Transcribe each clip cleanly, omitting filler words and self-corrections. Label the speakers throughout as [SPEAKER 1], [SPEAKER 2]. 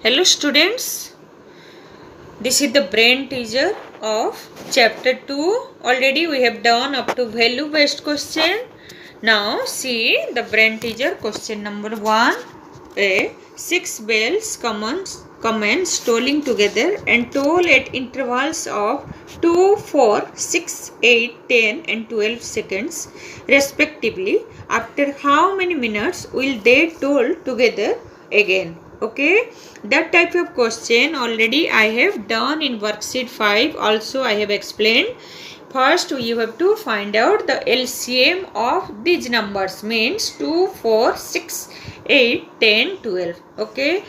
[SPEAKER 1] Hello students, this is the brain teaser of chapter 2. Already we have done up to value based question. Now see the brain teaser question number 1. Six bells commence tolling together and toll at intervals of 2, 4, 6, 8, 10 and 12 seconds respectively. After how many minutes will they toll together again? Okay, that type of question already I have done in worksheet 5. Also I have explained. First you have to find out the LCM of these numbers, means 2, 4, 6, 8, 10, 12. Okay,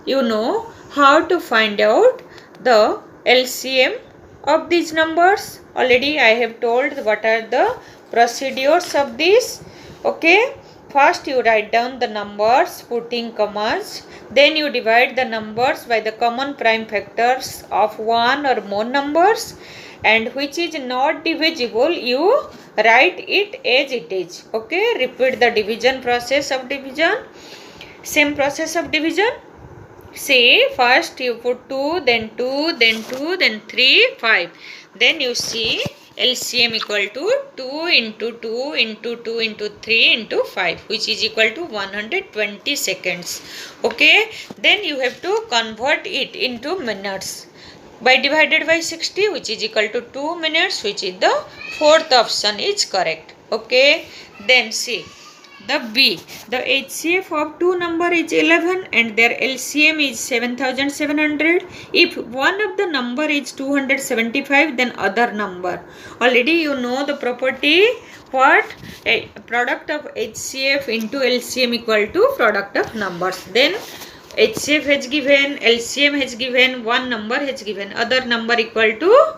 [SPEAKER 1] you know how to find out the LCM of these numbers. Already I have told what are the procedures of this. Okay, first you write down the numbers putting commas. Then you divide the numbers by the common prime factors of one or more numbers, and which is not divisible you write it as it is. Okay, repeat the division process of division. Same process of division. See, first you put 2, then 2, then 2, then 3, 5. Then you see LCM equal to 2 into 2 into 2 into 3 into 5, which is equal to 120 seconds. Okay, then you have to convert it into minutes by divided by 60, which is equal to 2 minutes, which is the fourth option is correct. Okay, then see the B. The HCF of two number is 11 and their LCM is 7700. If one of the number is 275, then other number. Already you know the property. What? A product of HCF into LCM equal to product of numbers. Then HCF has given, LCM has given, one number has given, other number equal to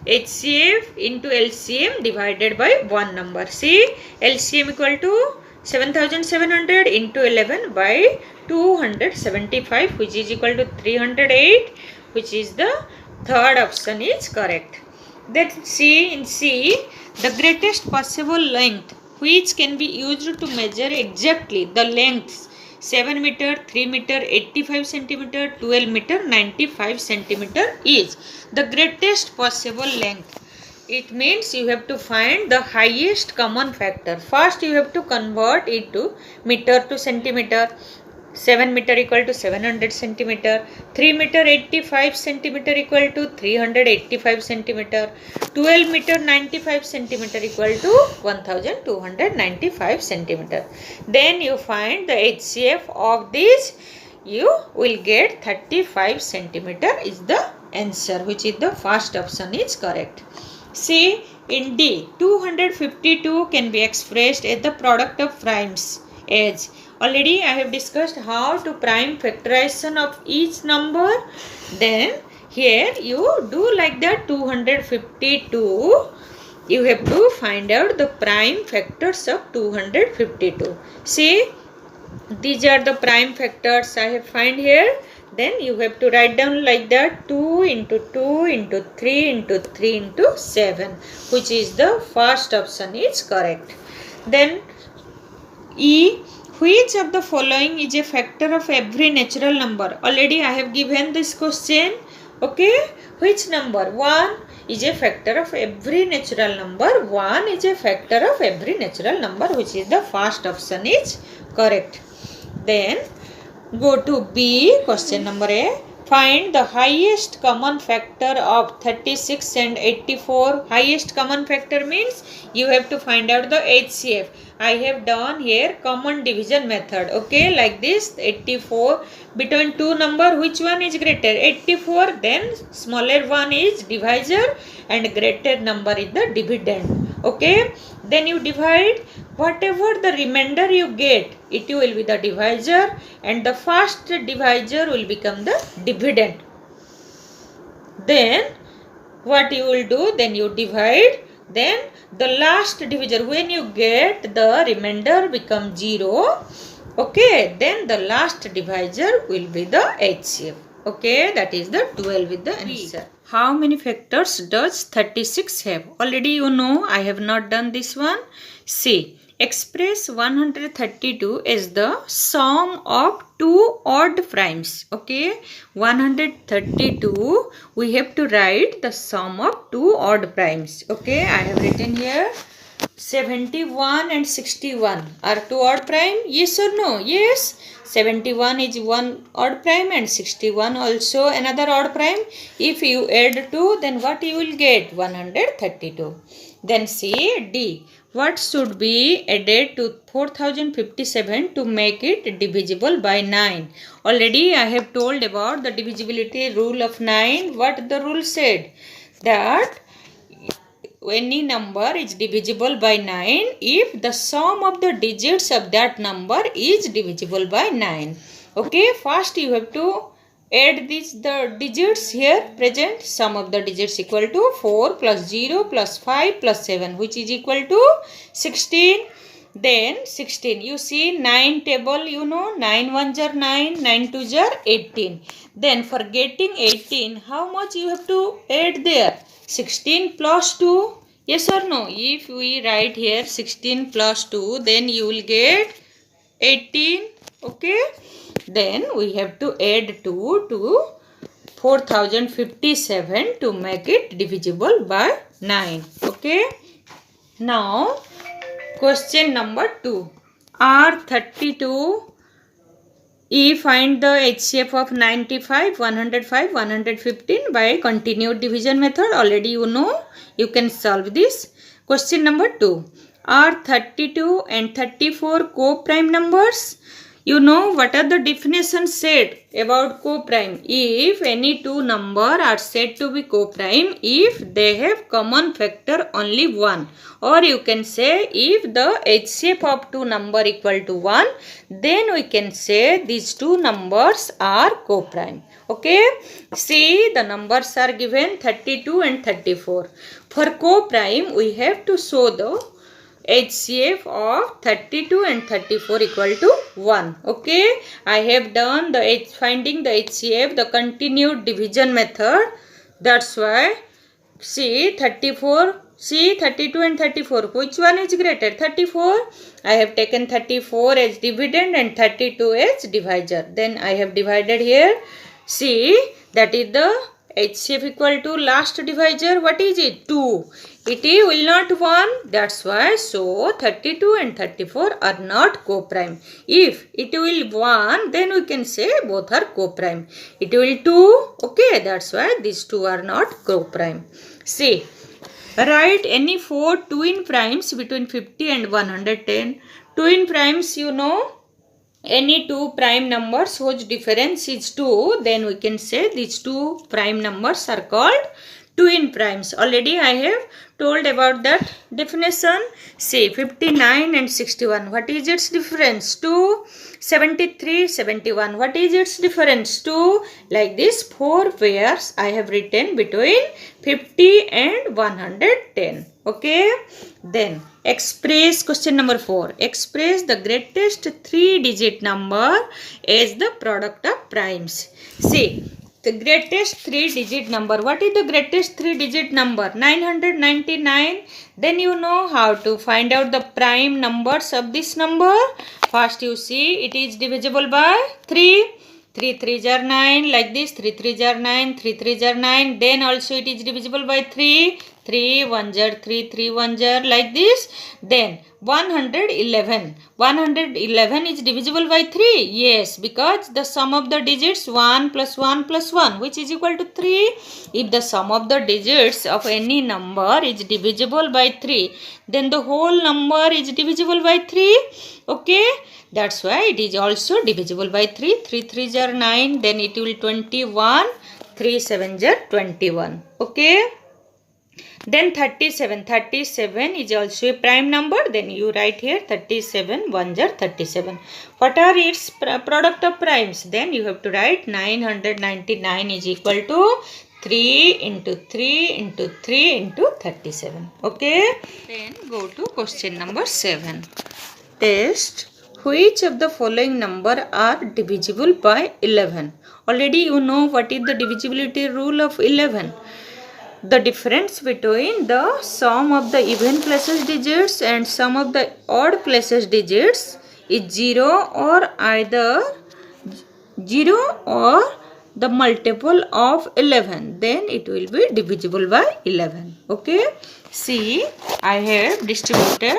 [SPEAKER 1] HCF into LCM divided by one number. See, LCM equal to 7700 into 11 by 275, which is equal to 308, which is the third option is correct. Then see in C, the greatest possible length which can be used to measure exactly the lengths 7 meter, 3 meter, 85 centimeter, 12 meter, 95 centimeter is the greatest possible length. It means you have to find the highest common factor. First you have to convert it to meter to centimeter. 7 meter equal to 700 centimeter. 3 meter 85 centimeter equal to 385 centimeter. 12 meter 95 centimeter equal to 1295 centimeter. Then you find the HCF of this. You will get 35 centimeter is the answer, which is the first option is correct. See, in D, 252 can be expressed as the product of primes as. Already I have discussed how to prime factorization of each number. Then here you do like that 252. You have to find out the prime factors of 252. See, these are the prime factors I have find here. Then you have to write down like that 2 into 2 into 3 into 3 into 7, which is the first option is correct. Then E, which of the following is a factor of every natural number? Already I have given this question. Okay, which number? 1 is a factor of every natural number. 1 is a factor of every natural number, which is the first option is correct. Then go to B, question number A. Find the highest common factor of 36 and 84. Highest common factor means you have to find out the HCF. I have done here common division method. Okay, like this 84 between two number, which one is greater? 84, then smaller one is divisor and greater number is the dividend. Okay, then you divide, whatever the remainder you get, it will be the divisor and the first divisor will become the dividend. Then what you will do, then you divide, then the last divisor, when you get the remainder become 0, okay, then the last divisor will be the HCF. Okay, that is the 12 with the answer. How many factors does 36 have? Already you know, I have not done this one. See, express 132 as the sum of two odd primes. Okay, 132 we have to write the sum of two odd primes. Okay, I have written here 71 and 61 are two odd prime. Yes or no? Yes. 71 is one odd prime and 61 also another odd prime. If you add 2, then what you will get? 132. Then C, D. What should be added to 4057 to make it divisible by 9? Already I have told about the divisibility rule of 9. What the rule said? That any number is divisible by 9 if the sum of the digits of that number is divisible by 9. Okay, first you have to add the digits here present. Sum of the digits equal to 4 plus 0 plus 5 plus 7, which is equal to 16. Then 16. You see 9 table, you know, 9 1s are 9, 9 2s are 18. Then for getting 18, how much you have to add there? 16 plus 2. Yes or no? If we write here 16 plus 2, then you will get 18. Okay. Then we have to add 2 to 4057 to make it divisible by 9. Okay. Now, question number 2. R32. Find the HCF of 95, 105, 115 by continued division method. Already you know. You can solve this. Question number 2. Are 32 and 34 co-prime numbers? You know what are the definitions said about co-prime? If any two numbers are said to be co-prime if they have common factor only 1. Or you can say if the HCF of two numbers equal to 1, then we can say these two numbers are co-prime. Okay. See, the numbers are given 32 and 34. For co-prime, we have to show the HCF of 32 and 34 equal to 1. Okay. I have done the finding the HCF, the continued division method. That's why, see, 34. See, 32 and 34. Which one is greater? 34. I have taken 34 as dividend and 32 as divisor. Then I have divided here. See, that is the HCF equal to last divisor. What is it? 2. It will not 1. That's why. So, 32 and 34 are not co-prime. If it will 1, then we can say both are co-prime. It will 2. Okay. That's why these two are not co-prime. See. Write any 4 twin primes between 50 and 110. Twin primes, you know, any two prime numbers whose difference is 2, then we can say these two prime numbers are called twin primes. Already I have told about that definition. See, 59 and 61. What is its difference? 2. 73, 71. What is its difference? 2. Like this, 4 pairs I have written between 50 and 110. Okay. Then, express question number 4. Express the greatest 3-digit number as the product of primes. See, the greatest 3-digit number. What is the greatest 3-digit number? 999. Then you know how to find out the prime numbers of this number. First you see it is divisible by 3. 3 3s are 9, like this. 3 3s are 9, 3 3s are 9. Then also it is divisible by 3. 3 1s are 3, 3 1s are, like this. Then 111. 111 is divisible by 3. Yes, because the sum of the digits 1 plus 1 plus 1, which is equal to 3. If the sum of the digits of any number is divisible by 3, then the whole number is divisible by 3. Okay. That's why it is also divisible by 3. 3 3s are 9. Then it will 21. 3 7s are 21. Okay. Then 37. 37 is also a prime number. Then you write here 37. 1s are 37. What are its product of primes? Then you have to write 999 is equal to 3 into 3 into 3 into 37. Okay. Then go to question number 7. Test. Which of the following number are divisible by 11? Already you know what is the divisibility rule of 11. the difference between the sum of the even places digits and sum of the odd places digits is 0 or either 0 or the multiple of 11, then it will be divisible by 11. Okay, see, I have distributed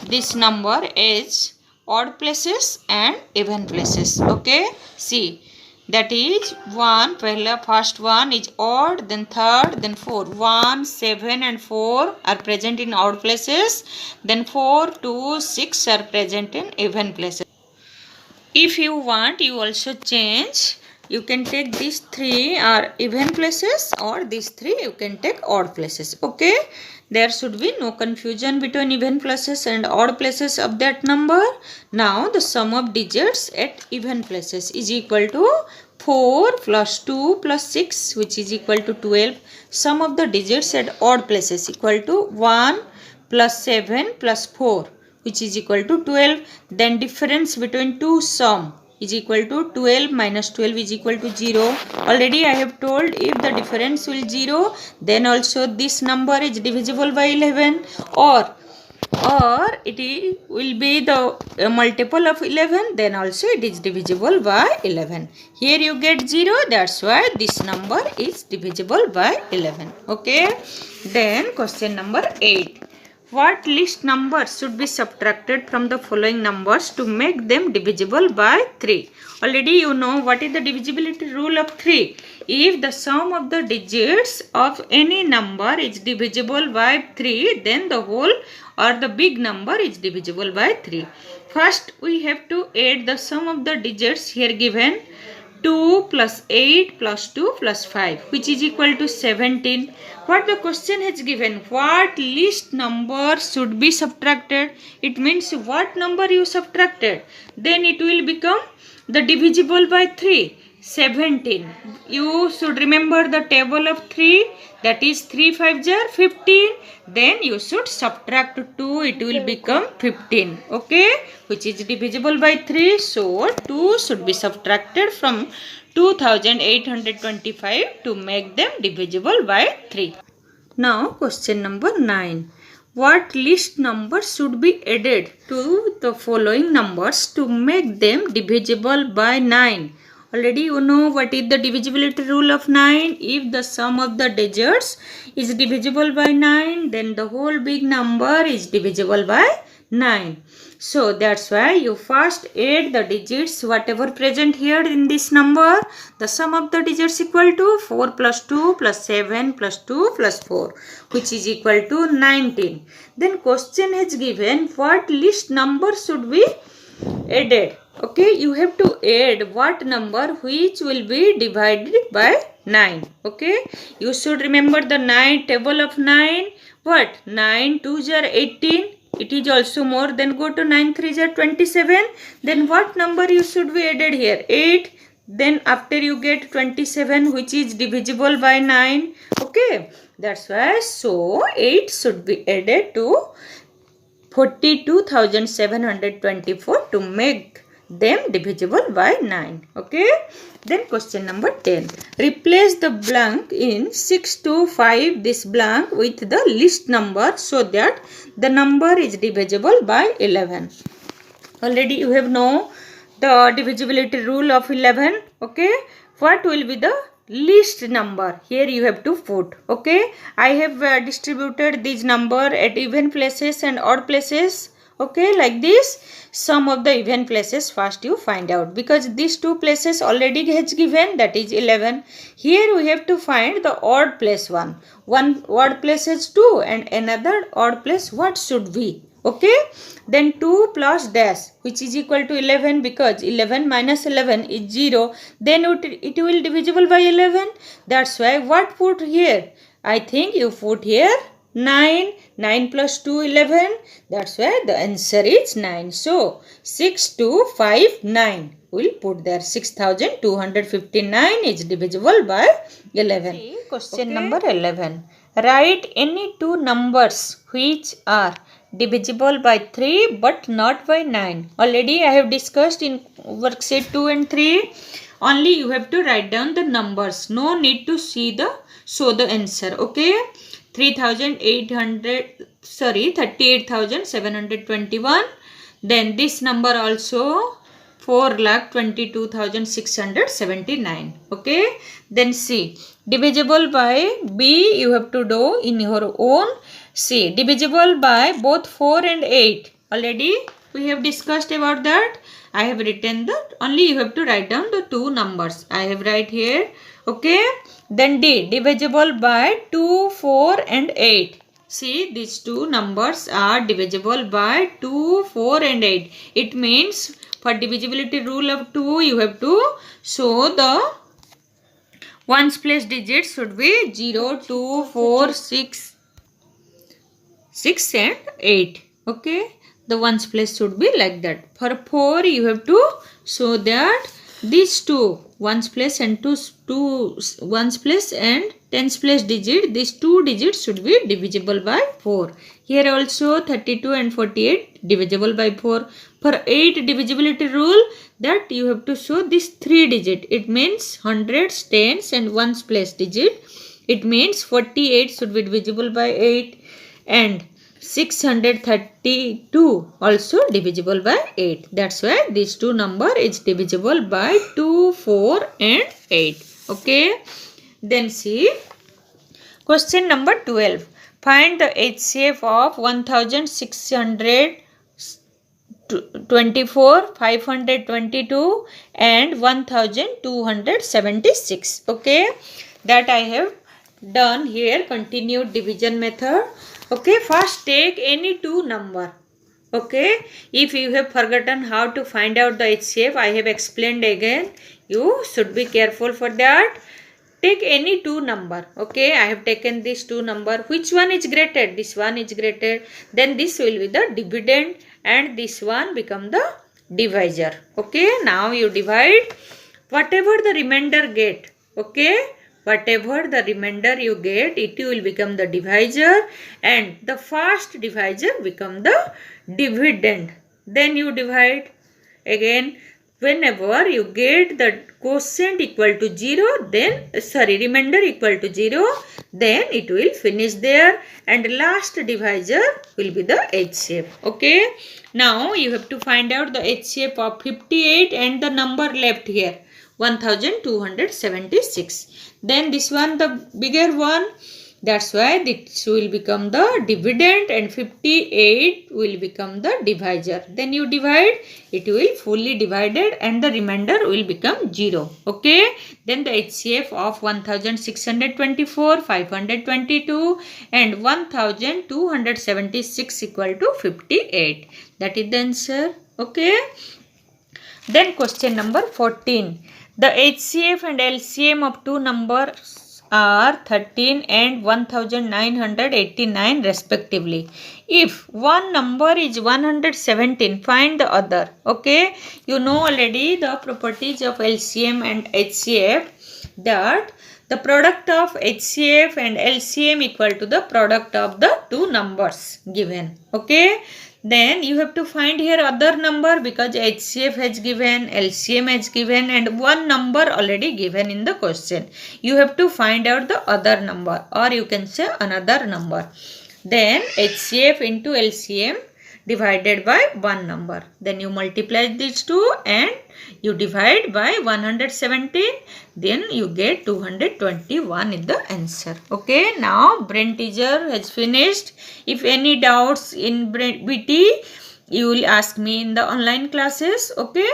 [SPEAKER 1] this number as odd places and even places. Okay, see, that is 1, first one is odd, then third, then 4. 1, 7 and 4 are present in odd places, then 4, 2, 6 are present in even places. If you want, you also change. You can take these 3 are even places, or these 3 you can take odd places. Okay, there should be no confusion between even places and odd places of that number. Now the sum of digits at even places is equal to 4 plus 2 plus 6, which is equal to 12. Sum of the digits at odd places equal to 1 plus 7 plus 4, which is equal to 12. Then difference between two sum is equal to 12 minus 12 is equal to 0. Already I have told, if the difference will 0, then also this number is divisible by 11, or it will be the multiple of 11, then also it is divisible by 11. Here you get 0, that's why this number is divisible by 11. Okay, then question number 8. What least numbers should be subtracted from the following numbers to make them divisible by 3? Already you know what is the divisibility rule of 3. If the sum of the digits of any number is divisible by 3, then the whole or the big number is divisible by 3. First we have to add the sum of the digits here given. 2 plus 8 plus 2 plus 5, which is equal to 17. What the question has given, what least number should be subtracted? It means what number you subtracted, then it will become the divisible by 3. 17. You should remember the table of 3, that is 3 5 jar 15. Then you should subtract 2, it will become 15. Okay, which is divisible by 3. So 2 should be subtracted from 2825 to make them divisible by 3. Now question number 9. What least number should be added to the following numbers to make them divisible by 9? Already you know what is the divisibility rule of 9. If the sum of the digits is divisible by 9, then the whole big number is divisible by 9. So that's why you first add the digits whatever present here in this number. The sum of the digits equal to 4 plus 2 plus 7 plus 2 plus 4, which is equal to 19. Then question has given what least number should be added. Okay, you have to add what number which will be divided by 9. Okay, you should remember the 9 table of 9. What? 9 2s are 18. It is also more. Then go to 9 3s are 27. Then what number you should be added here? 8. Then after you get 27, which is divisible by 9. Okay, that's why. So 8 should be added to 42,724 to make them divisible by 9. Okay, then question number 10. Replace the blank in 6 to 5 this blank with the least number so that the number is divisible by 11. Already you have know the divisibility rule of 11. Okay, what will be the least number? Here you have to put. Okay, I have distributed this number at even places and odd places. Okay, like this. Sum of the even places first you find out, because these two places already has given, that is 11. Here we have to find the odd place one. One odd place is 2 and another odd place what should be. Okay, then 2 plus dash, which is equal to 11, because 11 minus 11 is 0. Then it will divisible by 11. That's why what put here? I think you put here 9. 9 plus 2 11. That's why the answer is 9. So 6 2 5 9. We'll put there 6259 is divisible by 11. See, question number 11. Write any two numbers which are divisible by 3 but not by 9. Already I have discussed in worksheet 2 and 3. Only you have to write down the numbers. No need to show the answer. Okay. 38,721. Then this number also 4,22,679. Okay. Then C. Divisible by B you have to do in your own. C. Divisible by both 4 and 8. Already we have discussed about that. I have written that. Only you have to write down the two numbers. I have write here. Okay. Then D. Divisible by 2, 4 and 8. See, these two numbers are divisible by 2, 4 and 8. It means for divisibility rule of 2, you have to show the ones place digits should be 0, 2, 4, 6 and 8. Okay. The ones place should be like that. For 4, you have to show that these two ones place and two ones place and tens place digit, these two digits should be divisible by 4. Here also 32 and 48 divisible by 4. For 8 divisibility rule, that you have to show this 3 digit. It means hundreds, tens and ones place digit. It means 48 should be divisible by 8 and 632 also divisible by 8. That's why these two number is divisible by 2, 4 and 8. Okay. Then see question number 12. Find the HCF of 1624, 522 and 1276. Okay. That I have done here. Continued division method. Okay, first take any two number. Okay, if you have forgotten how to find out the HCF, I have explained again. You should be careful for that. Take any two number. Okay, I have taken these two number. Which one is greater? This one is greater. Then this will be the dividend and this one become the divisor. Okay, now you divide whatever the remainder get. Okay. Whatever the remainder you get, it will become the divisor and the first divisor become the dividend. Then you divide again. Whenever you get the quotient equal to 0, then remainder equal to 0, then it will finish there and last divisor will be the HCF. Okay. Now you have to find out the HCF of 58 and the number left here 1276. Then this one the bigger one, that's why this will become the dividend and 58 will become the divisor. Then you divide, it will fully divided and the remainder will become 0. Okay. Then the HCF of 1624, 522 and 1276 equal to 58. That is the answer. Okay. Then question number 14. The HCF and LCM of two numbers are 13 and 1989 respectively. If one number is 117, find the other. Okay. You know already the properties of LCM and HCF, that the product of HCF and LCM equal to the product of the two numbers given. Okay. Then you have to find here other number because HCF has given, LCM has given and one number already given in the question. You have to find out the other number or you can say another number. Then HCF into LCM divided by one number. Then you multiply these two and you divide by 117. Then you get 221 is the answer. Okay. Now brain teaser has finished. If any doubts in BT, you will ask me in the online classes. Okay.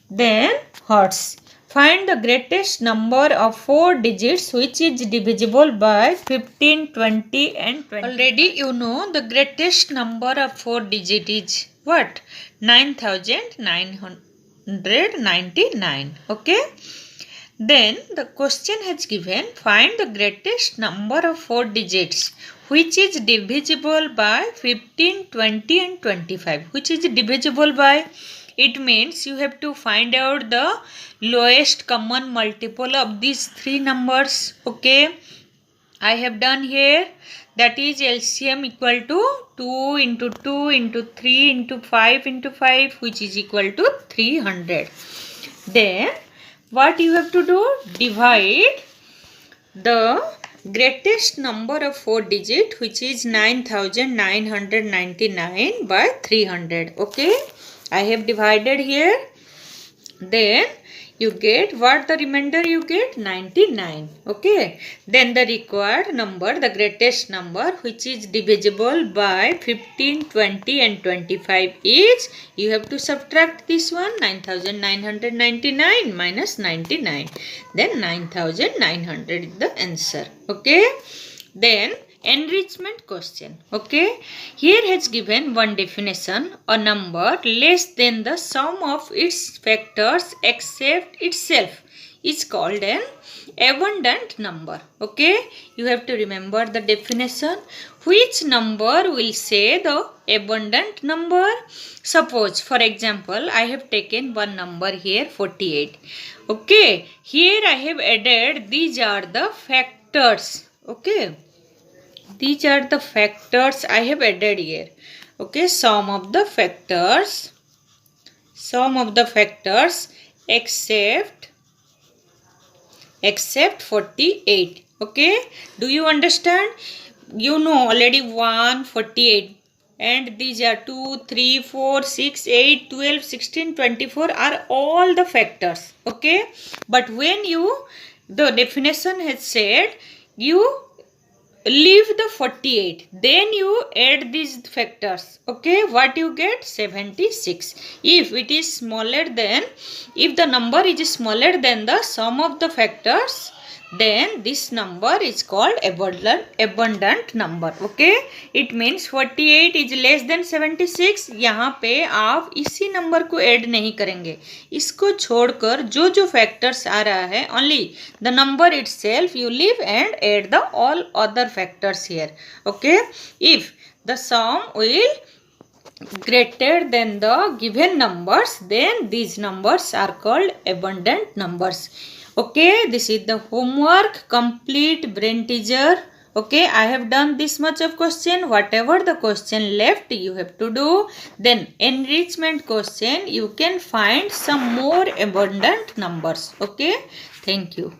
[SPEAKER 1] Then HOTS. Find the greatest number of 4 digits which is divisible by 15, 20 and 20. Already you know the greatest number of 4 digits is what? 9,999. Okay. Then the question has given find the greatest number of 4 digits which is divisible by 15, 20 and 25. Which is divisible by? It means you have to find out the lowest common multiple of these three numbers. Okay. I have done here. That is LCM equal to 2 into 2 into 3 into 5 into 5 which is equal to 300. Then what you have to do? Divide the greatest number of 4 digit, which is 9999 by 300. Okay, I have divided here. Then you get what? The remainder you get 99. Okay, then the required number, the greatest number which is divisible by 15, 20 and 25 is, you have to subtract this one, 9999 minus 99, then 9900 is the answer. Okay, then enrichment question. Okay, here has given one definition: a number less than the sum of its factors except itself is called an abundant number. Okay, you have to remember the definition. Which number will say the abundant number? Suppose, for example, I have taken one number here, 48. Okay, here I have added, these are the factors. Okay, these are the factors I have added here. Okay, sum of the factors except 48. Okay, do you understand? You know already 1, 48, and these are 2, 3, 4, 6, 8, 12, 16, 24 are all the factors. Okay, but when the definition has said you leave the 48, then you add these factors. Okay, what you get? 76. If the number is smaller than the sum of the factors, then this number is called abundant number. Okay, it means 48 is less than 76. यहाँ पे आप इसी number को add नहीं करेंगे, इसको छोड़कर जो फैक्टर्स आ रहा है, only the number itself you leave and add the all other factors here. Okay, if the sum will greater than the given numbers, then these numbers are called abundant numbers. Okay, this is the homework. Complete brain teaser. Okay, I have done this much of question. Whatever the question left, you have to do. Then enrichment question, you can find some more abundant numbers. Okay, thank you.